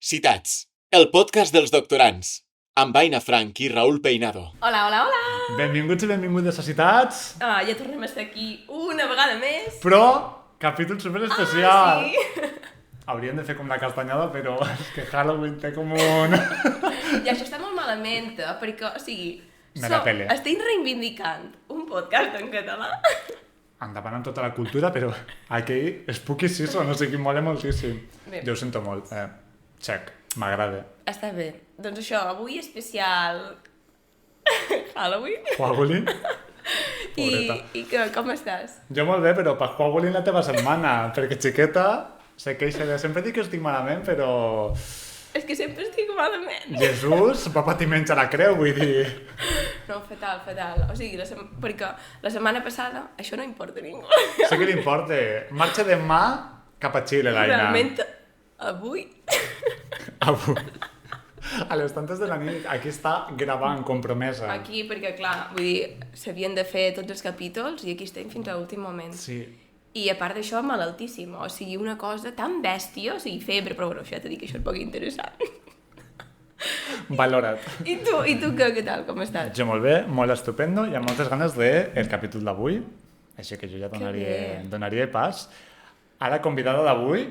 Citats, el podcast dels doctorants, amb Aina Frank i Raúl Peinado. Hola, hola, hola! Benvinguts i benvingudes a Citats. Ja tornem a estar aquí una vegada més. Però, capítol superespecial. Sí! Hauríem de fer com la castanyada, però és que Halloween té com un... I això està molt malament, perquè, o sigui... Me la pele. Estic reivindicant un podcast en català. Endavant amb tota la cultura, però aquell Spooky Season, o sigui, mola moltíssim. Bé. Jo ho sento molt. Check, m'agrada. Està bé. Doncs això, avui especial... Halloween. Halloween? I que, com estàs? Jo molt bé, però per Halloween la teva setmana, perquè xiqueta se queixa de... Sempre dic que estic malament, però... És que sempre estic malament. Jesús va patir menys a la creu, vull dir... No, fatal, fatal. O sigui, perquè la setmana passada això no importa a ningú. Sé que li importa. Marxa demà cap a Xile, l'Aina. Realment, avui... Avui. A les tantes de la nit, aquí està gravant, compromesa. Aquí, perquè clar, vull dir, s'havien de fer tots els capítols i aquí estem fins a l'últim moment. Sí. I a part d'això, malaltíssima, o sigui, una cosa tan bèstia, o sigui, febre, però bueno, això ja t'he dit que això és poc interessant. Valora't. I tu què tal, com estàs? Jo molt bé, molt estupendo, i amb moltes ganes del capítol d'avui, així que jo ja bé. donaria pas. A la convidada d'avui,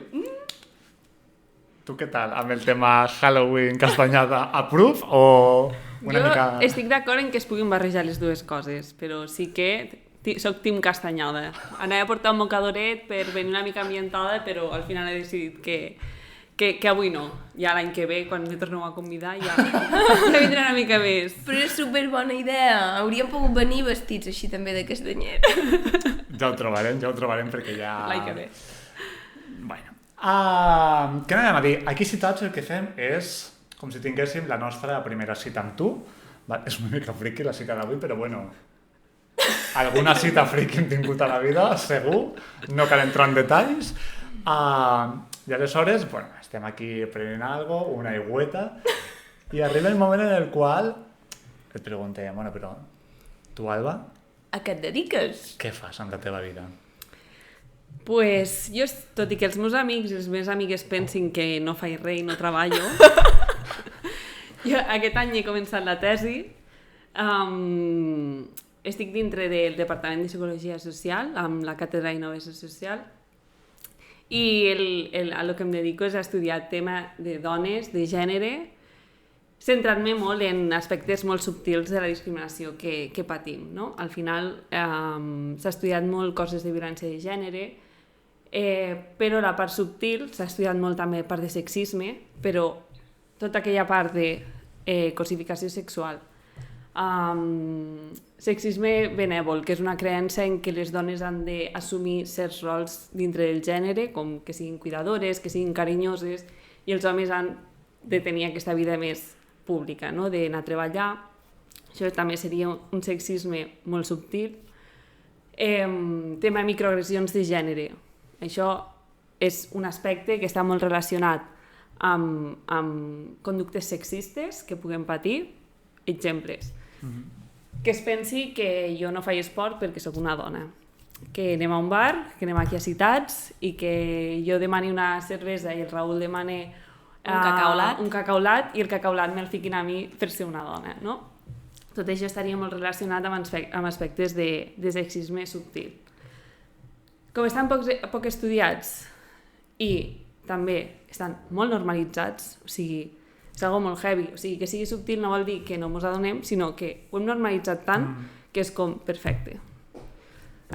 tu què tal, amb el tema Halloween, castanyada, approve o una mica... Jo estic d'acord en que es puguin barrejar les dues coses, però sí que soc team castanyada. Anava a portar un mocadoret per venir una mica ambientada, però al final he decidit que avui no. Ja l'any que ve, quan me torneu a convidar, ja vindrà una mica més. Però és superbona idea, hauríem pogut venir vestits així també de castanyer. Ja ho trobarem perquè ja... L'any que ve. Bueno. Què anàvem a dir? Aquí Citats el que fem és com si tinguéssim la nostra primera cita amb tu. Va, és una mica friqui la cita d'avui, però bueno, alguna cita friqui hem tingut a la vida, segur, no cal entrar en detalls. I aleshores, bueno, estem aquí prenent algo, una aigüeta, i arriba el moment en el qual et preguntem, bueno, però tu, Alba, A què et dediques? què fas amb la teva vida? Pues jo, tot i que els meus amics i les meves amigues pensin que no faig res i no treballo, jo aquest any he començat la tesi, estic dintre del Departament de Psicologia Social, amb la càtedra d'Innovació Social, i a lo que em dedico és a estudiar el tema de dones, de gènere, centrant-me molt en aspectes molt subtils de la discriminació que patim, no? Al final s'ha estudiat molt coses de violència de gènere, però la part subtil s'ha estudiat molt també part de sexisme, però tota aquella part de cosificació sexual. Sexisme benèvol, que és una creença en què les dones han d'assumir certs rols dintre del gènere, com que siguin cuidadores, que siguin carinyoses, i els homes han de tenir aquesta vida més pública, no? D'anar a treballar. Això també seria un sexisme molt subtil. Tema de microagressions de gènere. Això és un aspecte que està molt relacionat amb conductes sexistes que puguem patir. Exemples. Que es pensi que jo no faig esport perquè sóc una dona. Que anem a un bar, que anem aquí a Citats i que jo demani una cervesa i el Raül demane un cacaulat i el cacaulat me'l fiquin a mi per ser una dona, no? Tot això estaria molt relacionat amb aspectes de sexisme subtil. Com estan poc estudiats i també estan molt normalitzats, o sigui, és algo molt heavy, o sigui, que sigui subtil no vol dir que no mos adonem, sinó que ho hem normalitzat tant que és com, perfecte.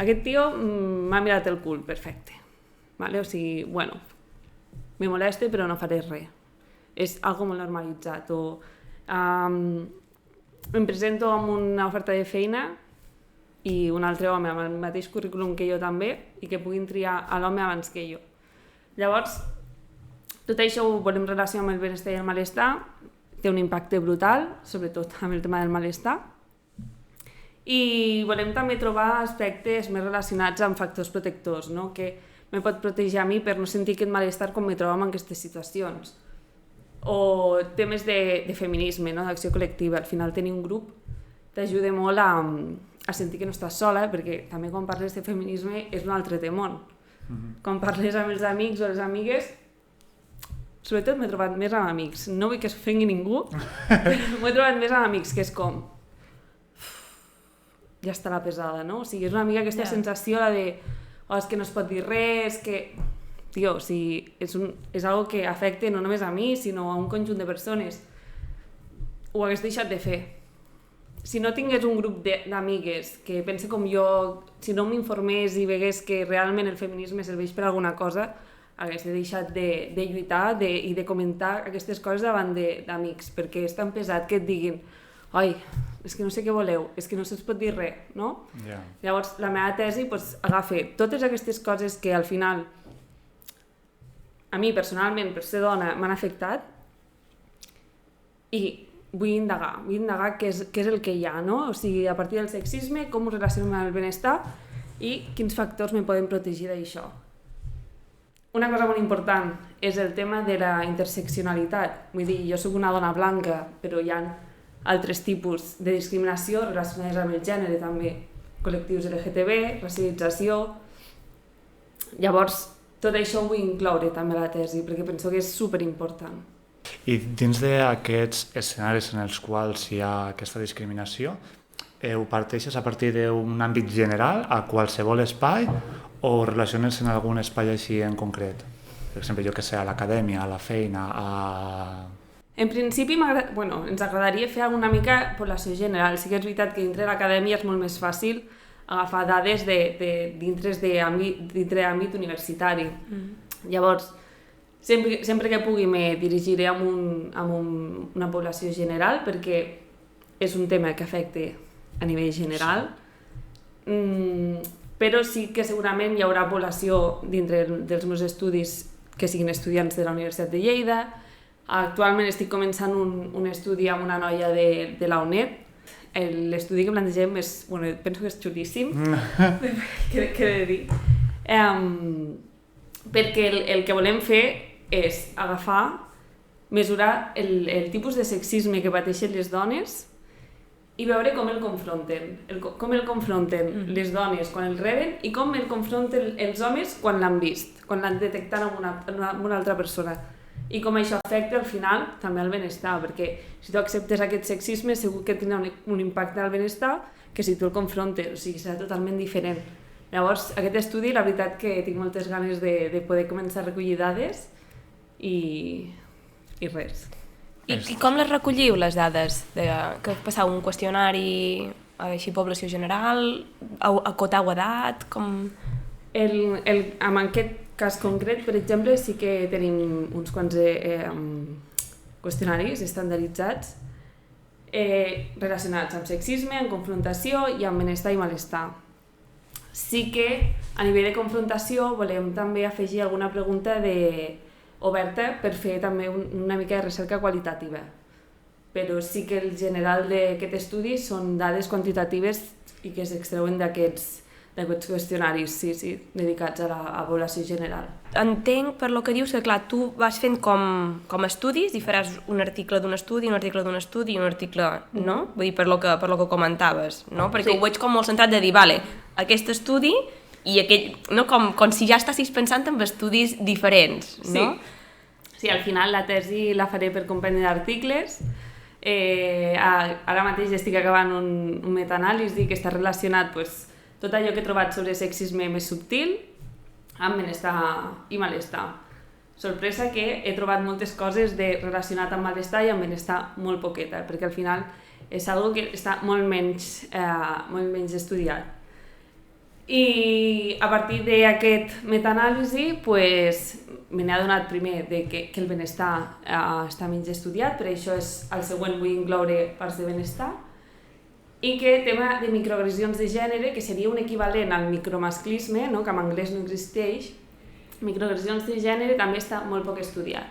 Aquest tio m'ha mirat el cul, perfecte. Vale? O sigui, bueno, me molesta però no faré res. És algo molt normalitzat. O em presento amb una oferta de feina i un altre home amb el mateix currículum que jo també i que puguin triar a l'home abans que jo. Llavors, tot això ho volem relacionar amb el benestar i el malestar, té un impacte brutal, sobretot amb el tema del malestar, i volem també trobar aspectes més relacionats amb factors protectors, no? Que me pot protegir a mi per no sentir aquest malestar quan me trobo en aquestes situacions. O temes de feminisme, no? D'acció col·lectiva. Al final tenir un grup t'ajuda molt a sentir que no estàs sola, perquè també quan parles de feminisme és un altre temor. Quan parles amb els amics o les amigues sobretot m'he trobat més amb amics. No vull que s'ofengui ningú, però m'he trobat més amb amics, que és com... ja està la pesada, no? O sigui, és una mica aquesta sensació de... és que no es pot dir res, és que... Tio, o sigui, és algo que afecta no només a mi, sinó a un conjunt de persones. Ho hagués deixat de fer. Si no tingués un grup d'amigues que pense com jo, si no m'informés i vegués que realment el feminisme serveix per alguna cosa, hagués deixat de lluitar i de comentar aquestes coses davant d'amics, perquè és tan pesat que et diguin ai, és que no sé què voleu, és que no se'ls pot dir res, no? Yeah. Llavors, la meva tesi agafa totes aquestes coses que al final a mi personalment, per ser dona, m'han afectat i vull indagar què és el que hi ha, no? O sigui, a partir del sexisme, com ho relaciono amb el benestar i quins factors me poden protegir d'això. Una cosa molt important és el tema de la interseccionalitat. Vull dir, jo soc una dona blanca, però hi ha altres tipus de discriminació relacionades amb el gènere també. Col·lectius LGTB, racialització... Llavors, tot això ho vull incloure també a la tesi, perquè penso que és superimportant. I dins d'aquests escenaris en els quals hi ha aquesta discriminació, ho parteixes a partir d'un àmbit general a qualsevol espai o relaciones en algun espai així en concret? Per exemple, jo que sé, a l'acadèmia, a la feina, En principi ens agradaria fer una mica població general. Sí que és veritat que dintre l'acadèmia és molt més fàcil agafar dades dintre d'àmbit universitari. Llavors, sempre que pugui me dirigiré a una població general perquè és un tema que afecta a nivell general, però sí que segurament hi haurà població dintre dels meus estudis que siguin estudiants de la Universitat de Lleida. Actualment estic començant un estudi amb una noia de la UNED. L'estudi que plantegem penso que és xulíssim, què he de dir, perquè el que volem fer és mesurar el tipus de sexisme que pateixen les dones i veure com el confronten les dones quan el reben i com el confronten els homes quan l'han vist, quan l'han detectat en una altra persona. I com això afecta al final també al benestar, perquè si tu acceptes aquest sexisme segur que tindrà un impacte al benestar que si tu el confrontes, o sigui, serà totalment diferent. Llavors, aquest estudi, la veritat que tinc moltes ganes de poder començar a recollir dades i res. I com les recolliu, les dades? Que passau un qüestionari així població general, acotau edat, com... Amb aquest cas concret, per exemple, sí que tenim uns quants qüestionaris estandarditzats relacionats amb sexisme, amb confrontació i amb benestar i malestar. Sí que a nivell de confrontació volem també afegir alguna pregunta oberta per fer també una mica de recerca qualitativa. Però sí que el general d'aquest estudi són dades quantitatives i que s'extreuen d'aquests qüestionaris, sí, dedicats a la població general. Entenc per lo que dius que, clar, tu vas fent com estudis i faràs un article d'un estudi, un article d'un estudi i un article, no? Vull dir, per lo que comentaves, no? Perquè ho veig com molt centrat de dir, vale, aquest estudi i aquell... no? Com si ja estàssis pensant en estudis diferents, no? Sí, al final la tesi la faré per company d'articles. Ara mateix estic acabant un metaanàlisi que està relacionat tot allò que he trobat sobre sexisme més subtil amb benestar i malestar. Sorpresa que he trobat moltes coses relacionat amb malestar i amb benestar molt poqueta, perquè al final és algo que està molt menys estudiat. I a partir d'aquest metaanàlisi me n'he adonat primer que el benestar està menys estudiat, per això al següent vull incloure parts de benestar, i que el tema de microagressions de gènere, que seria un equivalent al micromasclisme, no? Que en anglès no existeix, microagressions de gènere també està molt poc estudiat.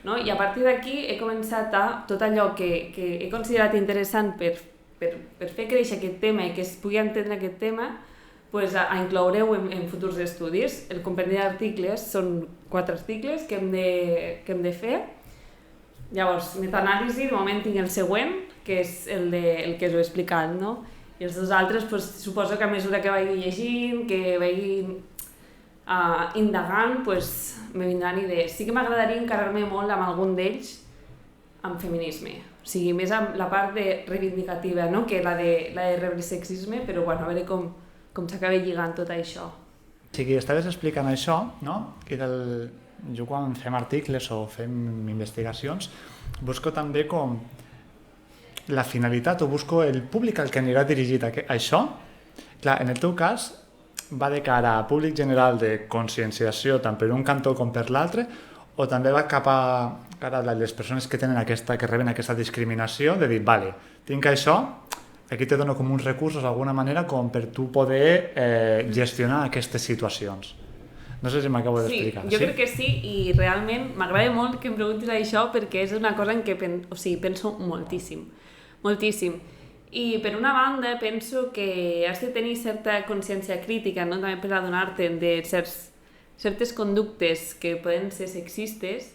No? I a partir d'aquí he començat tot allò que he considerat interessant per fer créixer aquest tema i que es pugui entendre aquest tema, a incloure-ho en futurs estudis. El compendi d'articles són 4 articles que hem de fer. Llavors, metaanàlisi, de moment tinc el següent, que és el que us he explicat, no? I els dos altres, suposo que a mesura que vagi llegint, que vagi indagant, pues, me vindran idees. Sí que m'agradaria encarar-me molt amb algun d'ells amb feminisme. O sigui, més amb la part de reivindicativa, no? Que la de rebre sexisme, però bueno, a veure com s'acaba lligant tot això. O sigui, estaves explicant això, no? I jo quan fem articles o fem investigacions busco també com la finalitat o busco el públic al que anirà dirigit això. Clar, en el teu cas va de cara a públic general de conscienciació tant per un cantó com per l'altre, o també va cap a cara a les persones que reben aquesta discriminació de dir, vale, tinc això, aquí te dono com uns recursos d'alguna manera com per tu poder gestionar aquestes situacions. No sé si m'acabo d'explicar. Sí, jo crec que sí, i realment m'agrada molt que em preguntis això perquè és una cosa en què penso moltíssim, moltíssim. I per una banda penso que has de tenir certa consciència crítica, no? També per adonar-te de certes conductes que poden ser sexistes.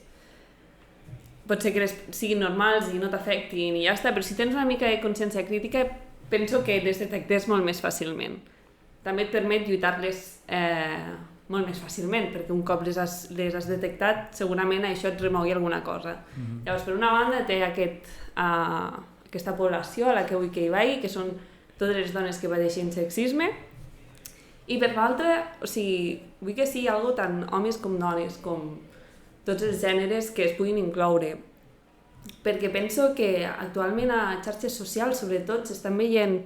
Pot ser que siguin normals i no t'afectin i ja està, però si tens una mica de consciència crítica penso que les detectes molt més fàcilment. També et permet lluitar-les molt més fàcilment, perquè un cop les has detectat, segurament això et remogui alguna cosa. Llavors, per una banda, té aquesta població a la que vull que hi vagi, que són totes les dones que pateixen sexisme, i per l'altra, o sigui, vull que sigui algo tant homes com dones, com tots els gèneres que es puguin incloure. Perquè penso que actualment a xarxes socials, sobretot, s'estan veient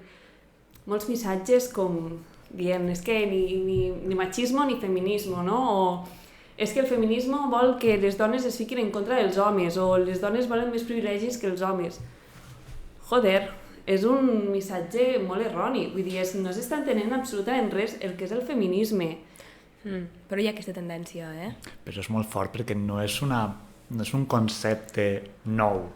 molts missatges com dient és que ni machismo ni feminismo, no? O és que el feminisme vol que les dones es fiquin en contra dels homes, o les dones volen més privilegis que els homes. Joder, és un missatge molt erroni, vull dir, no s'està entenent absolutament res el que és el feminisme. Però hi ha aquesta tendència, Però és molt fort perquè no és un concepte nou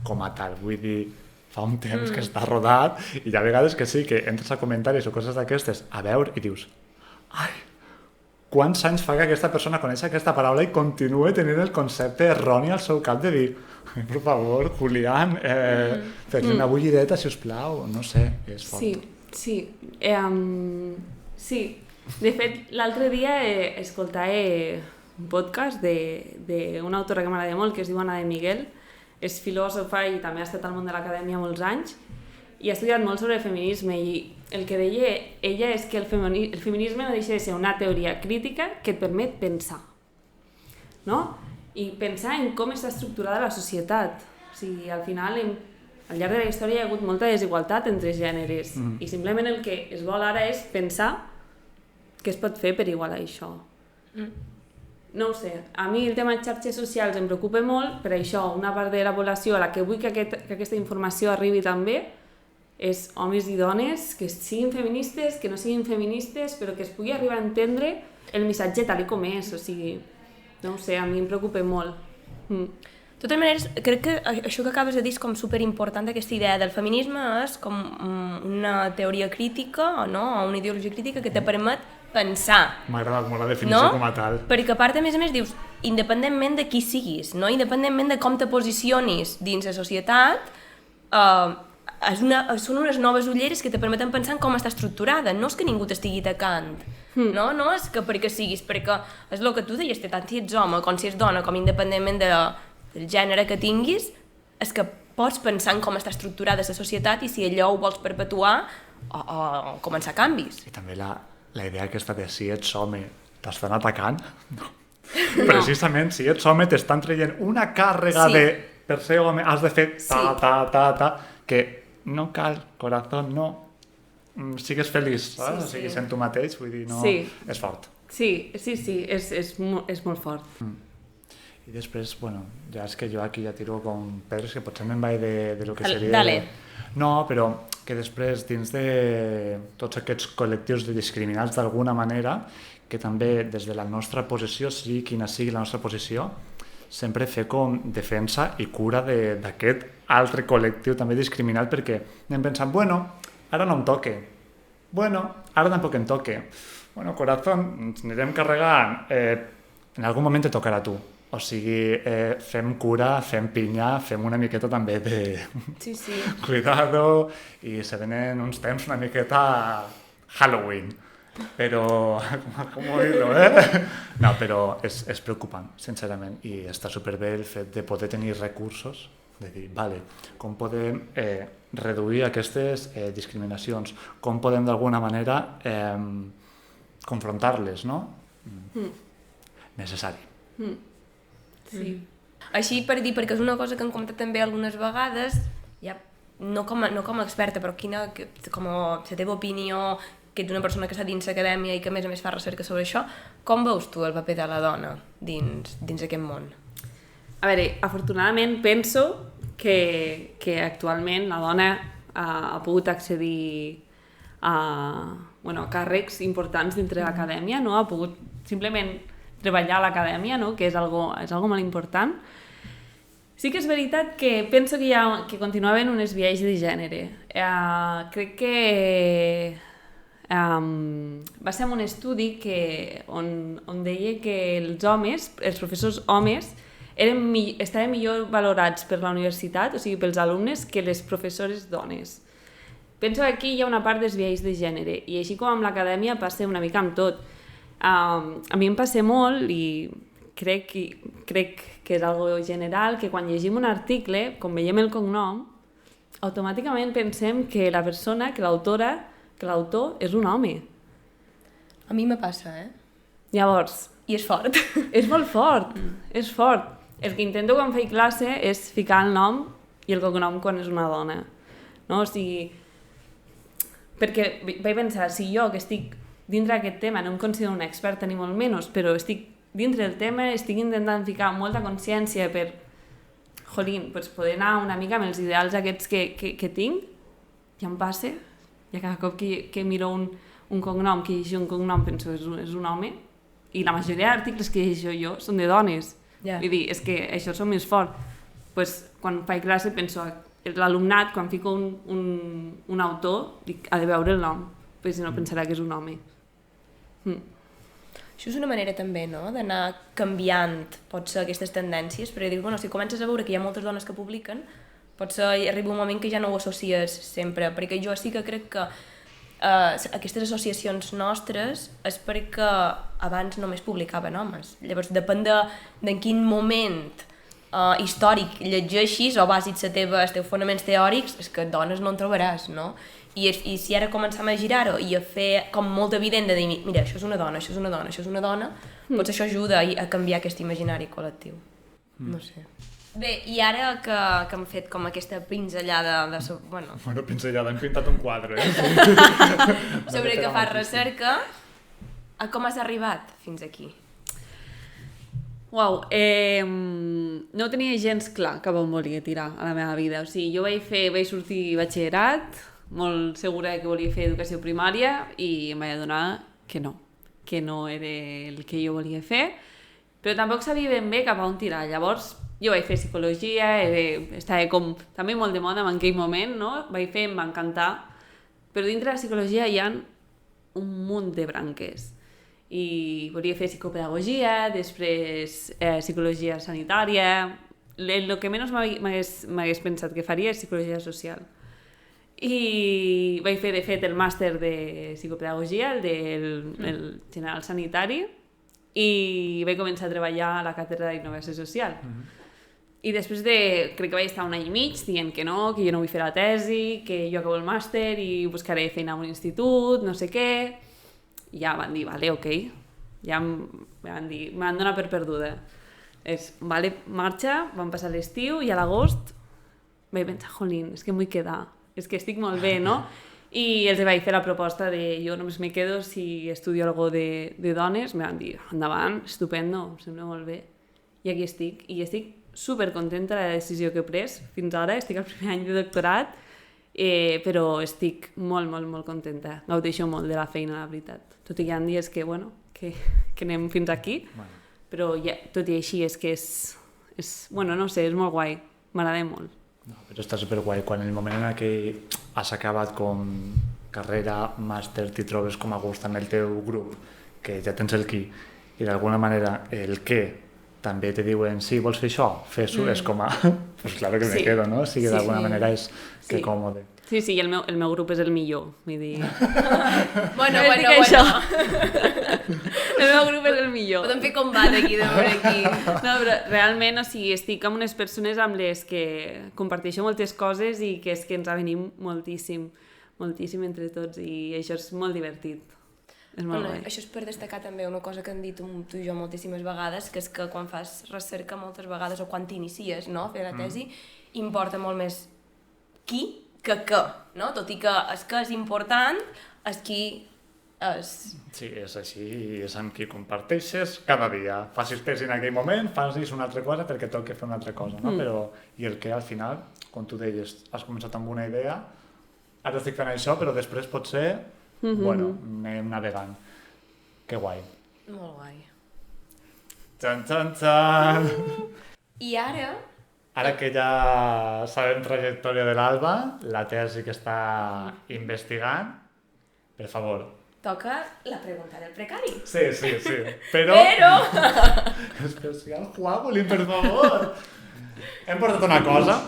com a tal, vull dir, fa un temps que està rodat i hi ha vegades que sí, que entres a comentaris o coses d'aquestes a veure i dius ai, quants anys fa que aquesta persona coneix aquesta paraula i continua tenint el concepte erroni al seu cap de dir per favor, Julián, fes-li una bullideta, sisplau, no sé, és fort. Sí. De fet, l'altre dia escoltava un podcast d'una autora que m'agrada molt, que es diu Ana de Miguel, és filòsofa i també ha estat al món de l'acadèmia molts anys i ha estudiat molt sobre el feminisme i el que deia ella és que el feminisme no deixa de ser una teoria crítica que et permet pensar, no? I pensar en com està estructurada la societat. O sigui, al final, al llarg de la història hi ha hagut molta desigualtat entre gèneres i simplement el que es vol ara és pensar què es pot fer per igualar això. No ho sé, a mi el tema de xarxes socials em preocupa molt, per això una part de la població a la que vull que aquesta informació arribi també és homes i dones que siguin feministes, que no siguin feministes, però que es pugui arribar a entendre el missatge tal com és, o sigui, no ho sé, a mi em preocupa molt. De totes maneres, crec que això que acabes de dir és com superimportant, aquesta idea del feminisme és com una teoria crítica, no? O una ideologia crítica que te permet pensar. M'ha agradat molt la definició com a tal. Perquè a part, a més, dius, independentment de qui siguis, no? Independentment de com te posicionis dins la societat, són unes noves ulleres que te permeten pensar en com està estructurada. No és que ningú t'estigui tacant, no? No és que perquè siguis, perquè és el que tu deies, tant si ets home com si ets dona, com independentment del gènere que tinguis, és que pots pensar en com està estructurada la societat i si allò ho vols perpetuar o començar canvis. I també la idea aquesta de si ets home t'estan atacant, no. Precisament, si ets home t'estan traient una càrrega de per ser home has de fer ta, que no cal, corazón, no, sigues feliç, saps? O sigui, sent tu mateix, vull dir, no, és fort. Sí, és molt fort. I després, bueno, ja és que jo aquí ja tiro com pedres que potser me'n vaig de lo que seria... Dale. No, però que després, dins de tots aquests col·lectius de discriminats d'alguna manera, que també des de la nostra posició, sigui quina sigui la nostra posició, sempre fer com defensa i cura d'aquest altre col·lectiu també discriminat, perquè anem pensant, bueno, ara no em toque, bueno, ara tampoc em toque, bueno, corazón, ens anirem carregant, en algun moment te tocarà a tu. O sigui, fem cura, fem pinya, fem una miqueta també de cuidado i se venen uns temps una miqueta Halloween. Però, com dir-lo, eh? No, però és preocupant, sincerament, i està superbé el fet de poder tenir recursos, de dir, vale, com podem reduir aquestes discriminacions, com podem d'alguna manera confrontar-les, no? Necessari. Sí. Així per dir, perquè és una cosa que hem comentat també algunes vegades, ja no com a experta, però com la teva opinió, que ets una persona que està dins l'acadèmia i que a més fa recerca sobre això, com veus tu el paper de la dona dins aquest món? A veure, afortunadament penso que actualment la dona ha pogut accedir a càrrecs importants dintre de l'acadèmia, no? Ha pogut simplement treballar a l'acadèmia, no? Que és algo molt important. Sí que és veritat que penso que continuaven unes biaix de gènere. Crec que va ser un estudi on deia que els homes, els professors homes, estaven millor valorats per la universitat, o sigui, pels alumnes, que les professores dones. Penso que aquí hi ha una part dels biaix de gènere, i així com amb l'acadèmia passa una mica amb tot. A mi em passa molt, i crec que és algo general, que quan llegim un article, com veiem el cognom, automàticament pensem que la persona, que l'autor és un home. A mi me passa, Llavors... I és fort. És molt fort, és fort. El que intento quan faig classe és ficar el nom i el cognom quan és una dona. No? O sigui... Perquè vaig pensar, si jo que estic dintre d'aquest tema, no em considero una experta ni molt menys, però estic dintre del tema, estic intentant ficar molta consciència per poder anar una mica amb els ideals aquests que tinc, ja em passa, i cada cop que miro un cognom, que llegeixo un cognom, penso és un home, i la majoria d'articles que llegeixo jo són de dones. Yeah. Vull dir, és que això és més fort. Quan faig classe penso, l'alumnat, quan fico un autor, dic, ha de veure el nom, perquè si no pensarà que és un home. Això és una manera també, no?, d'anar canviant, potser, aquestes tendències, perquè dius, bueno, si comences a veure que hi ha moltes dones que publiquen, potser arriba un moment que ja no ho associes sempre, perquè jo sí que crec que aquestes associacions nostres és perquè abans només publicaven homes. Llavors, depèn d'en quin moment històric llegeixis o basis els teus fonaments teòrics, és que dones no en trobaràs, no? I si ara començam a girar-ho i a fer com molt evident de dir, mira, això és una dona, això és una dona, això és una dona, potser això ajuda a canviar aquest imaginari col·lectiu. No sé. Bé, i ara que hem fet com aquesta pinzellada Bueno, pinzellada, hem pintat un quadre, sobre que fas recerca, com has arribat fins aquí? Uau, no tenia gens clar cap on volia tirar a la meva vida. O sigui, jo vaig sortir batxillerat, molt segura que volia fer educació primària, i em vaig adonar que no era el que jo volia fer, però tampoc sabia ben bé cap a on tirar. Llavors, jo vaig fer psicologia, estava com també molt de moda en aquell moment, no? Em va encantar, però dintre de la psicologia hi ha un munt de branques. I volia fer psicopedagogia, després psicologia sanitària. El que menys m'hagués pensat que faria és psicologia social. I vaig fer, de fet, el màster de psicopedagogia, el general sanitari, i vaig començar a treballar a la càtedra d'innovació social. I després crec que vaig estar un any i mig dient que jo no vull fer la tesi, que jo acabo el màster i buscaré feina a un institut, no sé què. I ja van dir, vale, ok. Ja me van donar per perduda. Vale, marxa, van passar l'estiu i a l'agost vaig pensar, jolín, és que em vull quedar. És que estic molt bé, no? I els vaig fer la proposta de jo només me quedo si estudio algo de dones. Me van dir, endavant, estupendo, em sembla molt bé. I aquí estic. I estic supercontenta de la decisió que he pres fins ara. Estic al primer any de doctorat, però estic molt, molt, molt contenta. Gaudeixo molt de la feina, la veritat. Tot i que hi ha dies que anem fins aquí, però tot i així és que no sé, és molt guai. M'agrada molt. No, però està superguai. Quan el moment en què has acabat com carrera, màster, t'hi trobes com a gust amb el teu grup, que ja tens el qui, i d'alguna manera el què també te diuen, sí, vols fer això? Fes-ho, és com a... Pues claro que me quedo, no? O sigui, d'alguna manera és que còmode. Sí, sí, el meu grup és el millor, vull dir... Bueno. Això. El meu grup és el millor. Podem fer combat aquí, de veure aquí. No, però realment, o sigui, estic amb unes persones amb les que comparteixo moltes coses i que és que ens avenim moltíssim entre tots i això és molt divertit. És molt guai. Això és per destacar també una cosa que han dit tu i jo moltíssimes vegades, que és que quan fas recerca moltes vegades o quan t'inicies, no, a fer la tesi, importa molt més qui que què, no? Tot i que és que és important, és qui és... Sí, és així, és amb qui comparteixes cada dia. Facis tesi en aquell moment, facis una altra cosa perquè toca fer una altra cosa, no? Però, i el que al final, com tu deies, has començat amb una idea, ara estic fent això, però després potser, bueno, anem navegant. Que guai. Molt guai. Txan, txan, txan! I ara... Ara que ja sabem trajectòria de l'Alba, la tesi que està investigant, per favor. Toca la pregunta del precari. Sí, però... Especial Juagolín, per favor! Hem portat una cosa.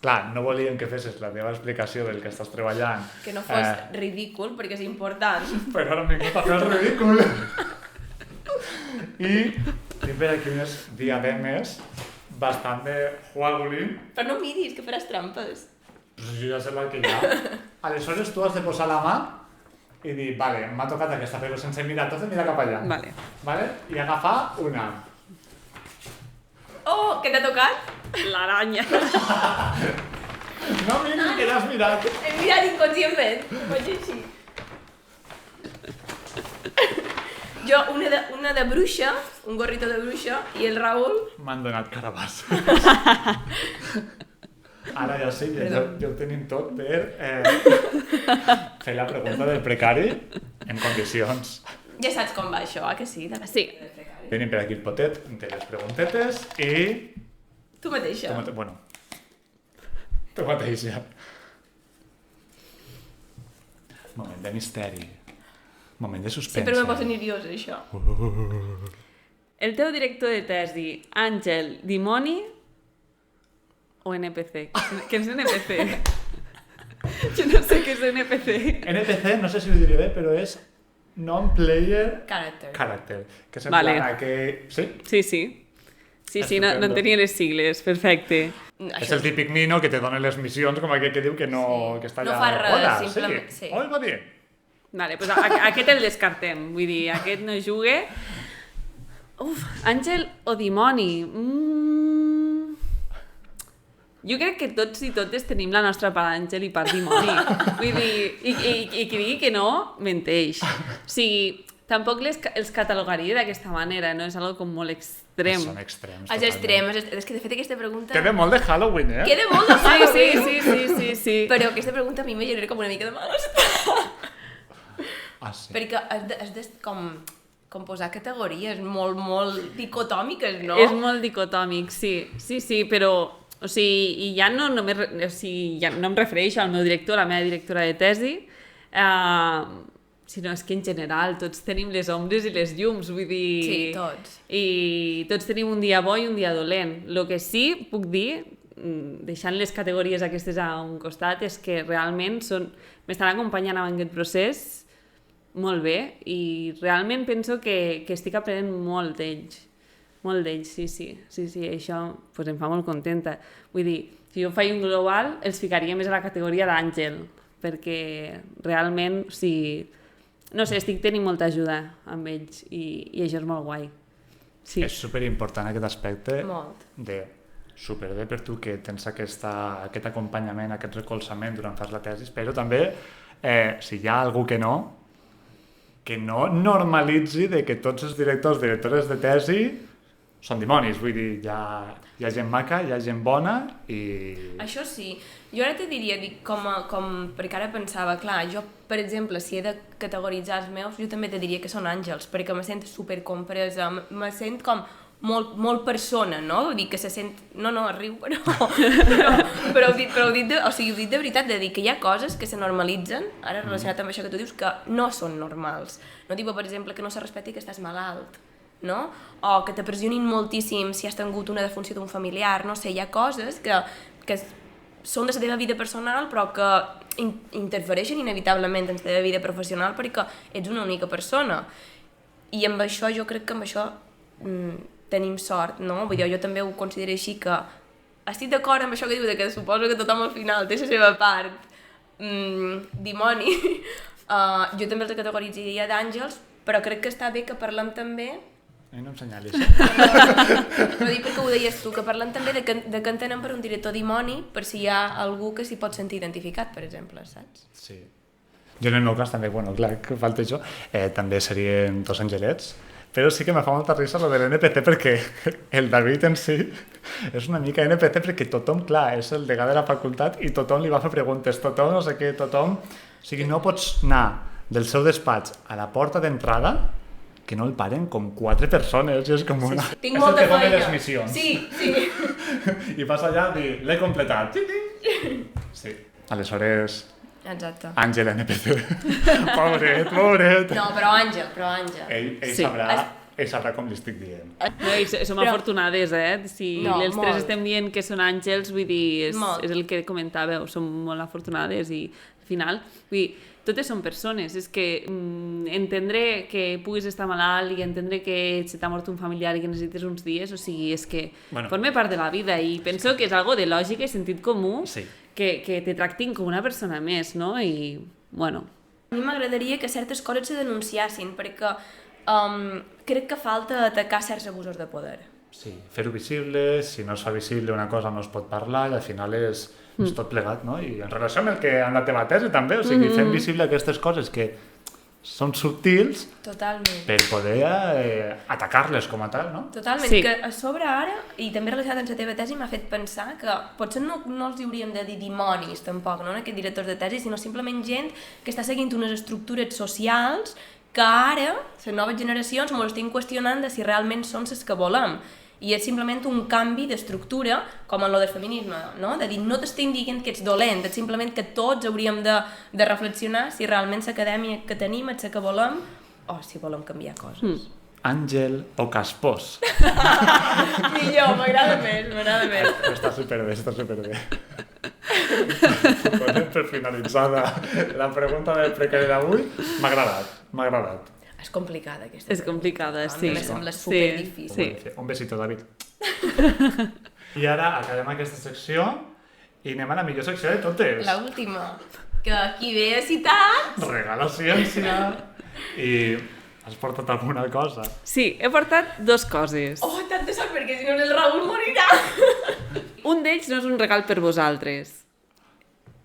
Clar, no volíem que fessis la teva explicació del que estàs treballant. Que no fos ridícul, perquè és important. Però ara m'he vingut a fer el ridícul. I tinc per aquí unes diademes bastant de Juagolín. Però no miris, que faràs trampes. Pues jo ja sé la que hi ha. Aleshores tu has de posar la mà i dir, vale, m'ha tocat aquesta, però sense mirar, tot mira cap allà. Vale? I agafar una. Oh, què t'ha tocat? L'aranya. No miris, que l'has mirat. He mirat inconscientment. Faig així. Jo, una de bruixa, un gorrito de bruixa, i el Raül... M'han donat carabàs. Ara ja sí, ja ho tenim tot per fer la pregunta del precari en condicions. Ja saps com va això, que sí? Sí. Tenim per aquí el potet de les preguntetes i... Tu mateixa. Bueno, tu mateixa. Moment de misteri. Moment de suspense. Sempre me posa nerviosa, això. El teu director de tesi, Àngel, dimoni o NPC? Què és NPC? Jo no sé què és NPC. NPC, no sé si ho diré bé, però és Non-Player Character. Que sembla Vale. que... Sí? Sí, no entenia les sigles, perfecte. És el típic nino que te dona les missions com aquell que diu que no... que està allà... No fa res, Hola, simplement... Sí. Hola, va dir. Vale, pues aquest el descartem, vull dir, aquest no juga. Uf, àngel o dimoni? Jo crec que tots i totes tenim la nostra part àngel i part dimoni. Vull dir, i qui digui que no, menteix. O sigui, tampoc els catalogaria d'aquesta manera, no? És algo com molt extrem. Són extrems. És extrem, és que de fet aquesta pregunta... Queda molt de Halloween, eh? Queda molt de Sí. Però aquesta pregunta a mi me genera com una mica de malestar. Sí. Perquè has de com posar categories molt dicotòmiques, no? És molt dicotòmic, sí, però... O sigui, i ja no només... O sigui, ja no em refereixo al meu director, a la meva directora de tesi, sinó és que en general tots tenim les ombres i les llums, vull dir... Sí, tots. I tots tenim un dia bo i un dia dolent. El que sí puc dir, deixant les categories aquestes a un costat, és que realment m'estan acompanyant en aquest procés molt bé i realment penso que estic aprenent molt d'ells. Molt d'ells, sí, això pues, em fa molt contenta. Vull dir, si jo faig un global, els ficaria més a la categoria d'àngel, perquè realment, o sigui, no sé, estic tenint molta ajuda amb ells i això és molt guai. Sí. És superimportant aquest aspecte Molt. de superbé per tu que tens aquest acompanyament, aquest recolzament durant fas la tesi, però també si hi ha algú que no normalitzi de que tots els directores de tesi són dimonis, vull dir, hi ha gent maca, hi ha gent bona i... Això sí. Jo ara te diria, perquè ara pensava, clar, jo, per exemple, si he de categoritzar els meus, jo també te diria que són àngels, perquè me sent supercompresa, me sent com molt persona, no? Vull dir que se sent... No, riu, però ho dic de veritat, de dir que hi ha coses que se normalitzen, ara relacionat amb això que tu dius, que no són normals. No, tipus, per exemple, que no se respecti que estàs malalt, no? O que te pressionin moltíssim si has tingut una defunció d'un familiar, no sé, hi ha coses que són de la teva vida personal però que interfereixen inevitablement en la teva vida professional perquè ets una única persona. I amb això, jo crec que amb això tenim sort, no? Vull dir, jo també ho considero així, que estic d'acord amb això que diu, que suposo que tothom al final té la seva part dimoni. Jo també els categoritzaria d'àngels, però crec que està bé que parlem també... No em senyalis. Però dic perquè ho deies tu, que parlem també de que entenem per un director dimoni, per si hi ha algú que s'hi pot sentir identificat, per exemple, saps? Sí. Jo en el meu cas també, bueno, clar, que falta això, també serien dos angelets, però sí que me fa molta risa lo de l'NPC perquè el David en si és una mica NPC perquè tothom, clar, és el degà de la facultat i tothom li va fer preguntes, tothom, no sé què, tothom... O sigui, no pots anar del seu despatx a la porta d'entrada que no el paren com 4 persones, i és com una... Sí. Tinc és molta el que dona feina. les missions. Sí. I vas allà a dir, l'he completat. Sí. Aleshores, Exacte. Àngel NPC. Pobret. No, però Àngel. Ell Sí. sabrà com li estic dient. No, i som Però- afortunades, Si No, les tres molt. estem dient que són àngels, vull dir, Molt. és el que comentàveu, som molt afortunades i al final, vull dir, totes són persones, és que entendre que puguis estar malalt i entendre que se t'ha mort un familiar i que necessites uns dies, o sigui, és que forma part de la vida i penso que és algo de lògica i sentit comú Sí. que te tractin com una persona més, no? I, bueno... A mi m'agradaria que certes coses se denunciassin, perquè crec que falta atacar certs abusos de poder. Sí, fer-ho visible, si no es fa visible una cosa no es pot parlar i al final és tot plegat, no? I en relació amb el que amb la teva tesi també, o sigui, fem visible aquestes coses que són subtils Totalment. per poder atacar-les com a tal, no? Totalment, Sí. que a sobre ara, i també relacionat amb la teva tesi, m'ha fet pensar que potser no els hauríem de dir dimonis tampoc, no, en aquests directors de tesi, sinó simplement gent que està seguint unes estructures socials que ara, les noves generacions, ens estem qüestionant de si realment són les que volem. I és simplement un canvi d'estructura, com en lo del feminisme, no? De dir, no t'estem dient que ets dolent, és simplement que tots hauríem de reflexionar si realment l'acadèmia que tenim és la que volem o si volem canviar coses. Àngel o Caspós. Millor, m'agrada més. Està superbé. Donem per finalitzada la pregunta del precari d'avui. M'ha agradat. És complicada aquesta. És complicada, sí. A mi me sembla superdifícil. Sí. Un besito, David. I ara acabem aquesta secció i anem a la millor secció de totes. L'última, que aquí ve a citar... Regala ciència. I has portat alguna cosa? Sí, he portat 2 coses. Oh, tant de sort, perquè si no el Raül morirà. Un d'ells no és un regal per vosaltres.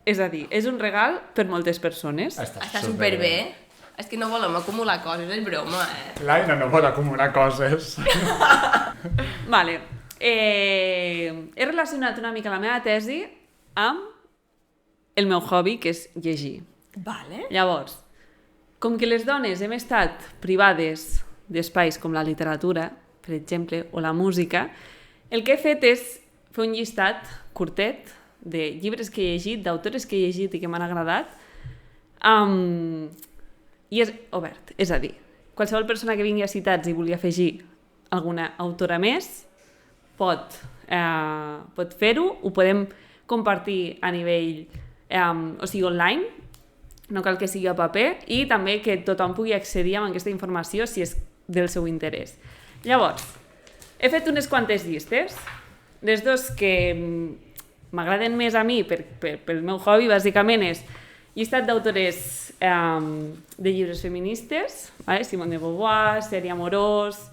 És a dir, és un regal per moltes persones. Està superbé. És que no volem acumular coses, és broma, L'Aina no vol acumular coses. Vale. He relacionat una mica la meva tesi amb el meu hobby, que és llegir. Vale. Llavors, com que les dones hem estat privades d'espais com la literatura, per exemple, o la música, el que he fet és fer un llistat curtet de llibres que he llegit, d'autores que he llegit i que m'han agradat, i és obert. És a dir, qualsevol persona que vingui a citats i vulgui afegir alguna autora més pot fer-ho, ho podem compartir a nivell, o sigui, online, no cal que sigui a paper, i també que tothom pugui accedir a aquesta informació si és del seu interès. Llavors, he fet unes quantes llistes, les dos que m'agraden més a mi pel meu hobby, bàsicament, és llistat d'autores de llibres feministes, vale? Simone de Beauvoir, Celia Amorós,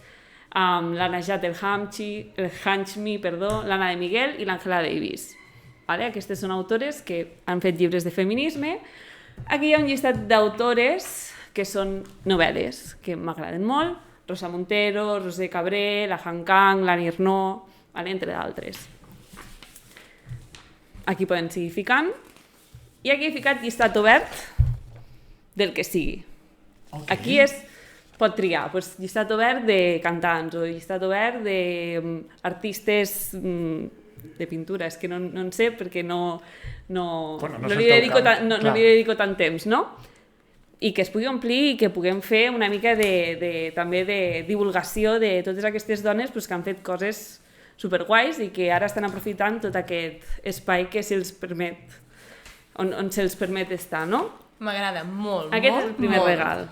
la Najat El-Hanchmi, l'Anna de Miguel i l'Angela Davis. Vale? Aquestes són autores que han fet llibres de feminisme. Aquí hi ha un llistat d'autores que són novel·les, que m'agraden molt, Rosa Montero, Roser Cabré, la Han Kang, l'Annie Ernaux, vale? Entre d'altres. Aquí poden seguir ficant. I aquí he ficat llistat obert del que sigui. Okay. Aquí pot triar, doncs, llistat obert de cantants o llistat obert d'artistes de pintura. És que no en sé perquè no li dedico tant temps, no? I que es pugui omplir i que puguem fer una mica també de divulgació de totes aquestes dones que han fet coses superguais i que ara estan aprofitant tot aquest espai que se'ls permet, on se'ls permet estar, no? M'agrada molt, Aquest molt, és el primer molt. regal.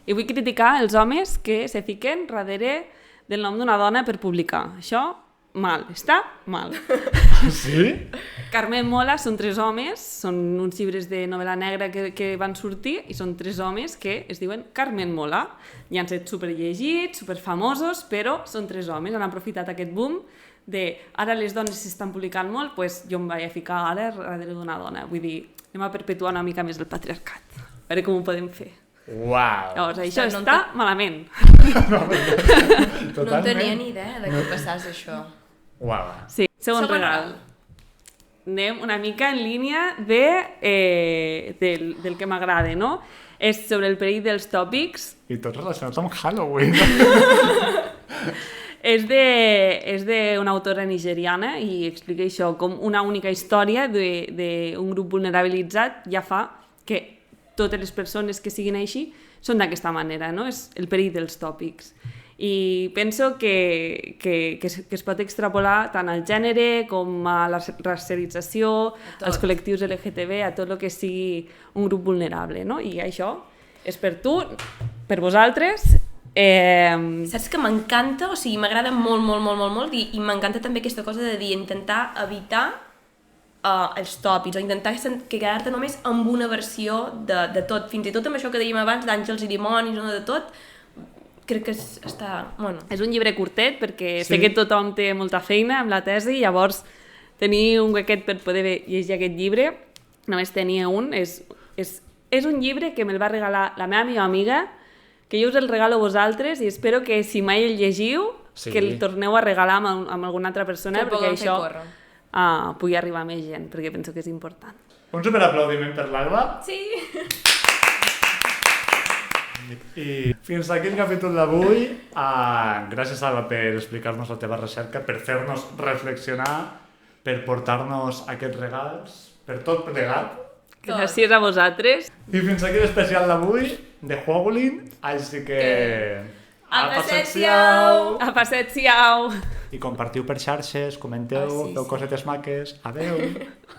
I vull criticar els homes que se fiquen darrere del nom d'una dona per publicar. Això, mal. Està mal. Sí? Carmen Mola són 3 homes, són uns llibres de novel·la negra que van sortir i són 3 homes que es diuen Carmen Mola. I han set superllegits, superfamosos, però són 3 homes. Han aprofitat aquest boom de ara les dones s'estan publicant molt, doncs jo em vaig a ficar ara darrere d'una dona. Vull dir, anem a perpetuar una mica més el patriarcat. A veure com ho podem fer. Uau! Llavors, això no està malament. No en tenia ni idea de que passàs això. Uau. Sí, segon Segon regal. Anem una mica en línia del que m'agrada, no? És sobre el perill dels tòpics. I tot relacionat amb Halloween. És d'una autora nigeriana i explica això com una única història d'un grup vulnerabilitzat ja fa que totes les persones que siguin així són d'aquesta manera, no? És el perill dels tòpics. I penso que es pot extrapolar tant al gènere com a la racialització, als col·lectius LGTB, a tot el que sigui un grup vulnerable, no? I això és per tu, per vosaltres. Saps que m'encanta, o sigui, m'agrada molt, molt, molt, molt, molt, i m'encanta també aquesta cosa de dir, intentar evitar els tòpics, o intentar quedar-te només amb una versió de tot, fins i tot amb això que dèiem abans d'àngels i dimonis, no, de tot, crec que està... Bueno. És un llibre curtet perquè sé que tothom té molta feina amb la tesi, llavors tenir un huequet per poder llegir aquest llibre, només tenia un, és un llibre que me'l va regalar la meva millor amiga, que jo us el regalo a vosaltres i espero que si mai el llegiu, que el torneu a regalar amb alguna altra persona, perquè això pugui arribar a més gent, perquè penso que és important. Un superaplaudiment per l'Alba. Sí! I fins aquí el capítol d'avui. Gràcies, Alba, per explicar-nos la teva recerca, per fer-nos reflexionar, per portar-nos aquests regals, per tot plegat. Gràcies a vosaltres. I fins aquí l'especial d'avui de Hogolin, així que... A passeig siau! A passeig siau! I compartiu per xarxes, comenteu, feu cosetes maques. Adeu!